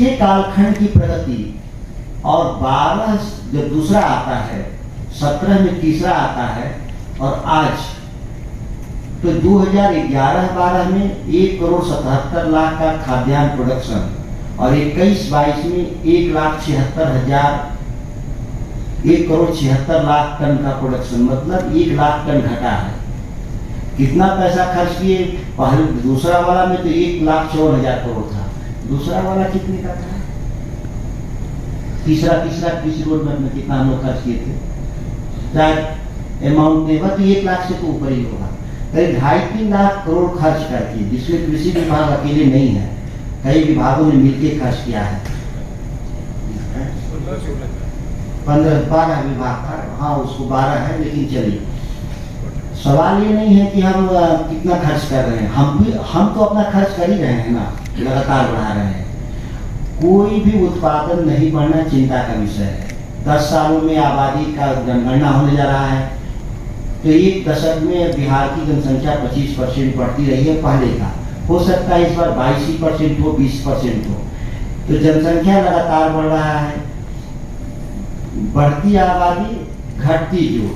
उसके कालखंड की प्रगति और 12 जब दूसरा आता है, 17 में तीसरा आता है, और आज तो 2011-12 में 1,77,00,000 का खाद्यान्न प्रोडक्शन और 21-22 में 1,76,00,000 टन का प्रोडक्शन, मतलब 1,00,000 टन घटा है। कितना पैसा खर्च किए? पहले दूसरा वाला में तो 1,04,000 करोड़ था, दूसरा वाला कितने का था? तीसरा कृषि रोड मैप में कितना हम लोग खर्च किए थे? शायद अमाउंट नहीं होगा तो 1,00,000 से तो ऊपर ही होगा। करीब 2.5-3 लाख करोड़ खर्च करके, जिसमें कृषि विभाग अकेले नहीं है, कई विभागों ने मिलकर खर्च किया है। 15-12 विभाग था, हाँ उसको 12 है, लेकिन चलिए सवाल ये नहीं है कि हम कितना खर्च कर रहे हैं, हम तो अपना खर्च कर ही रहे हैं ना, लगातार बढ़ा रहे हैं। कोई भी उत्पादन नहीं बढ़ना चिंता का विषय है। 10 सालों में आबादी का जनगणना होने जा रहा है, तो एक दशक में बिहार की जनसंख्या 25% बढ़ती रही है पहले का, हो सकता है इस बार 22% हो, 20% हो। तो जनसंख्या लगातार बढ़ रहा है, बढ़ती आबादी घटती जोड़।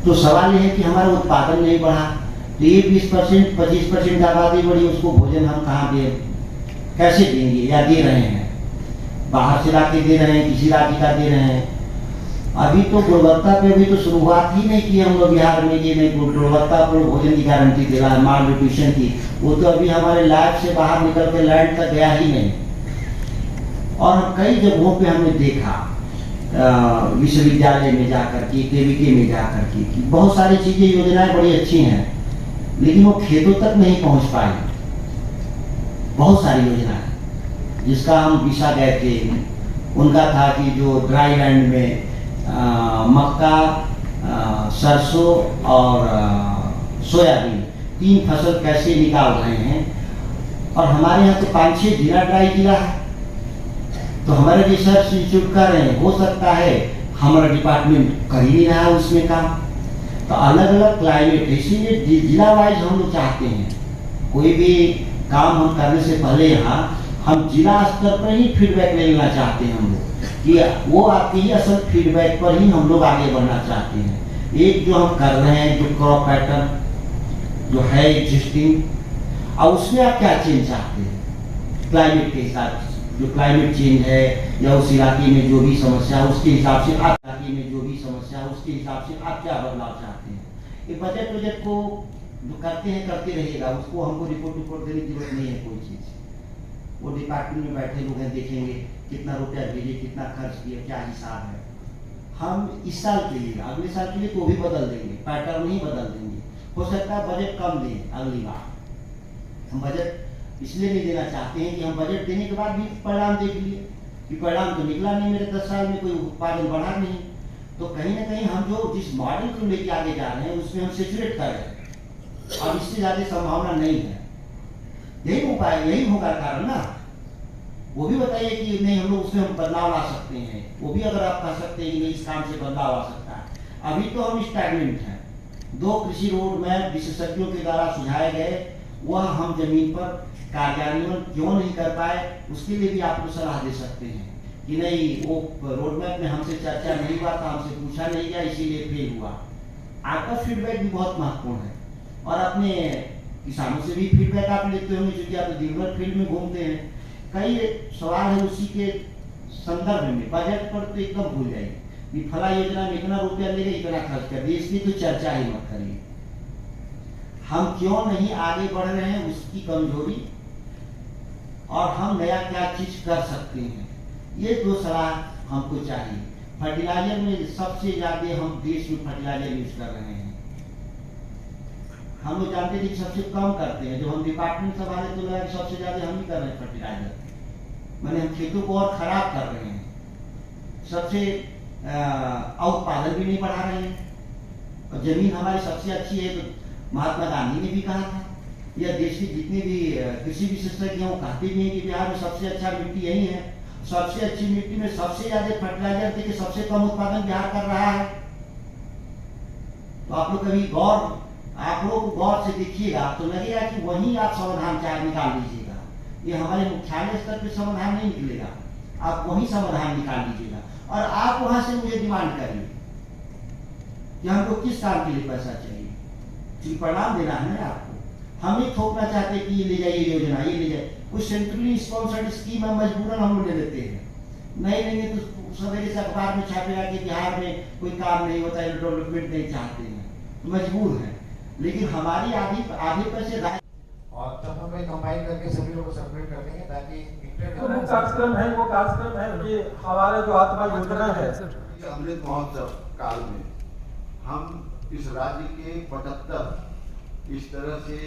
तो सवाल यह है कि हमारा उत्पादन नहीं बढ़ा, तो ये 20% 25% आबादी बढ़ी, उसको भोजन हम कहाँ दें, कैसे देंगे? या दे रहे हैं, बाहर से लाके दे रहे हैं, किसी राज्य का दे रहे हैं। अभी तो गुणवत्ता पे भी तो शुरुआत ही नहीं की हम लोग बिहार में, ये नहीं गुणवत्ता पर भोजन की गारंटी दे रहा है, माल न्यूट्रिशन की, वो तो अभी हमारे लैब से बाहर निकल के लैंड तक गया ही नहीं। और कई जगहों पे हमने देखा, विश्वविद्यालय में जाकर के, केवीके में जाकर के, बहुत सारी चीजें योजनाएं बड़ी अच्छी हैं, लेकिन वो खेतों तक नहीं पहुंच पाई। बहुत सारी योजनाएं जिसका हम दिशा गए थे, उनका था कि जो ड्राई लैंड में मक्का, सरसों और सोयाबीन 3 फसल कैसे निकाल रहे हैं। और हमारे यहाँ तो 5-6 जिला ड्राई जिला है, तो हमारे रिसर्च इंस्टीट्यूट कर रहे हैं, हो सकता है हमारा डिपार्टमेंट कर ही नहीं रहा है उसमें काम। तो अलग अलग क्लाइमेट, इसीलिए जिला वाइज हम लोग चाहते हैं कोई भी काम हम करने से पहले यहाँ हम जिला स्तर पर ही फीडबैक लेना चाहते हैं हम लोग, कि वो आपके ही असल फीडबैक पर ही हम लोग आगे बढ़ना चाहते हैं। एक जो हम कर रहे हैं, जो क्रॉप पैटर्न जो है एग्जिस्टिंग, और उसमें आप क्या चेंज चाहते हैं क्लाइमेट के हिसाब से, जो क्लाइमेट चेंज है या उस इलाके में जो भी समस्या है उसके हिसाब से आप इलाके में जो भी समस्या है उसके हिसाब से आप क्या बदलाव चाहते हैं। ये बजट को जो करते रहिएगा, उसको हमको रिपोर्ट देने की जरूरत नहीं है कोई चीज़। वो डिपार्टमेंट में बैठे लोग हैं, देखेंगे कितना रुपया भेजे, कितना खर्च किया, क्या हिसाब है। हम इस साल के लिए, अगले साल के लिए तो भी बदल देंगे, पैटर्न ही बदल देंगे। हो सकता है बजट कम दें अगली बार। हम बजट इसलिए नहीं देना चाहते हैं कि हम बजट देने के बाद भी परिणाम देख लिए कि परिणाम तो निकला नहीं, मेरे 10 साल में कोई उत्पादन बढ़ा नहीं। तो कहीं ना कहीं हम जो जिस मॉडल को लेके आगे जा रहे हैं उसमें हम सेचुरेट कर रहे हैं, और इससे ज्यादा संभावना नहीं है। यही उपाय, यही होगा कारण ना। वो भी बताइए कि नहीं हम लोग उसमें हम बदलाव ला सकते हैं, वो भी अगर आप कह सकते हैं कि नहीं इस काम से बदलाव आ सकता है। अभी तो हम स्टैग्नेंट हैं। 2 कृषि रोड मैप विशेषज्ञों के द्वारा सुझाए गए, वह हम जमीन पर कार्यान्वयन क्यों नहीं कर पाए, उसके लिए भी आपको सलाह दे सकते हैं कि नहीं वो रोड मैप में हमसे चर्चा नहीं हुआ था, हमसे पूछा नहीं गया, इसीलिए फेल हुआ। आपका फीडबैक भी बहुत महत्वपूर्ण है, और अपने किसानों से भी फीडबैक आप लेते होंगे, क्योंकि आप दिन भर फील्ड में घूमते हैं। कई सवाल है उसी के संदर्भ में, बजट पर तो एकदम भूल जाइए कि फला योजना में इतना रुपया लेगा, इतना खर्च कर दिए, इसकी तो चर्चा ही मत करिए। हम क्यों नहीं आगे बढ़ रहे हैं, उसकी कमजोरी, और हम नया क्या चीज कर सकते हैं, ये 2 सलाह हमको चाहिए। फर्टिलाइजर में सबसे ज्यादा हम देश में फर्टिलाइजर यूज कर रहे हैं। हम लोग जानते थे कि सबसे कम करते हैं, जब हम डिपार्टमेंट संभाले तो लगा कि सबसे ज्यादा हम ही कर रहे हैं फर्टिलाइजर, मैंने हम खेतों को और खराब कर रहे हैं, सबसे उत्पादन भी नहीं बढ़ा रहे हैं। और जमीन हमारी सबसे अच्छी है, तो महात्मा गांधी ने भी कहा था, या देश की जितने भी कृषि विशेषज्ञ हैं वो कहते भी हैं कि बिहार में सबसे अच्छा मिट्टी यही है। सबसे अच्छी मिट्टी में सबसे ज्यादा फर्टिलाइजर देके सबसे कम उत्पादन बिहार कर रहा है। तो आप लोग कभी आप लोग गौर से देखिएगा तो लगेगा कि वहीं आप समाधान चाहे निकाल लीजिएगा। ये हमारे मुख्यालय स्तर पे समाधान नहीं निकलेगा, आप वहीं समाधान निकाल लीजिएगा। और आप वहां से मुझे डिमांड करिए कि हमको किस काम के लिए पैसा चाहिए, क्योंकि परिणाम देना है ना आपको। हम ही थोपना चाहते कि ये ले जाइए योजना, ये ले जाए, कुछ सेंट्रली स्पॉन्सर्ड स्कीम है मजबूरन हम लोग ले लेते हैं, नहीं लेंगे तो सवेरे से अखबार में छापेगा कि बिहार में कोई काम नहीं होता है, डेवलपमेंट नहीं चाहते हैं, तो मजबूर है। लेकिन हमारी आधे पैसे और तब हमें कंबाइन करके सभी लोग को सबमिट कर देंगे ताकि तो वो कार्यक्रम है, ये हमारा जो आत्मा योजना है अमृत महोत्सव काल में हम इस राज्य के 75 इस तरह से